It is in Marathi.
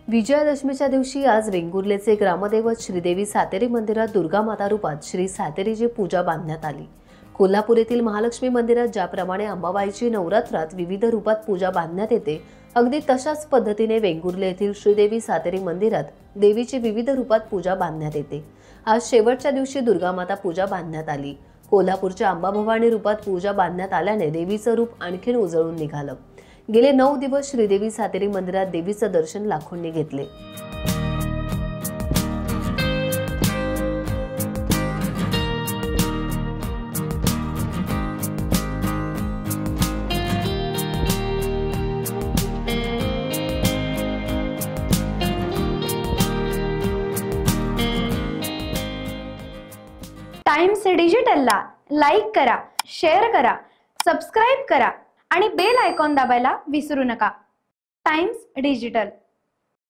विजयादशमीच्या दिवशी आज वेंगुर्लेचे ग्रामदैवत श्रीदेवी सातेरी मंदिरात दुर्गा माता रूपात श्री सातेरीची पूजा बांधण्यात आली। कोल्हापूर येथील महालक्ष्मी मंदिरात ज्याप्रमाणे अंबाबाईची नवरात्रात विविध रूपात पूजा बांधण्यात येते, अगदी तशाच पद्धतीने वेंगुर्ले येथील श्रीदेवी सातेरी मंदिरात देवीची विविध रूपात पूजा बांधण्यात येते। आज शेवटच्या दिवशी दुर्गा माता पूजा बांधण्यात आली। कोल्हापूरच्या अंबाभवानी रूपात पूजा बांधण्यात आल्याने देवीचं रूप आणखीन उजळून निघालं। गेले 9 दिवस श्रीदेवी सातेरी मंदिरात देवीचं दर्शन लाखोंनी घेतले। टाइम्स डिजिटलला लाईक करा, शेअर करा, सबस्क्राइब करा आणि बेल आयकॉन दाबायला विसरू नका। Times digital.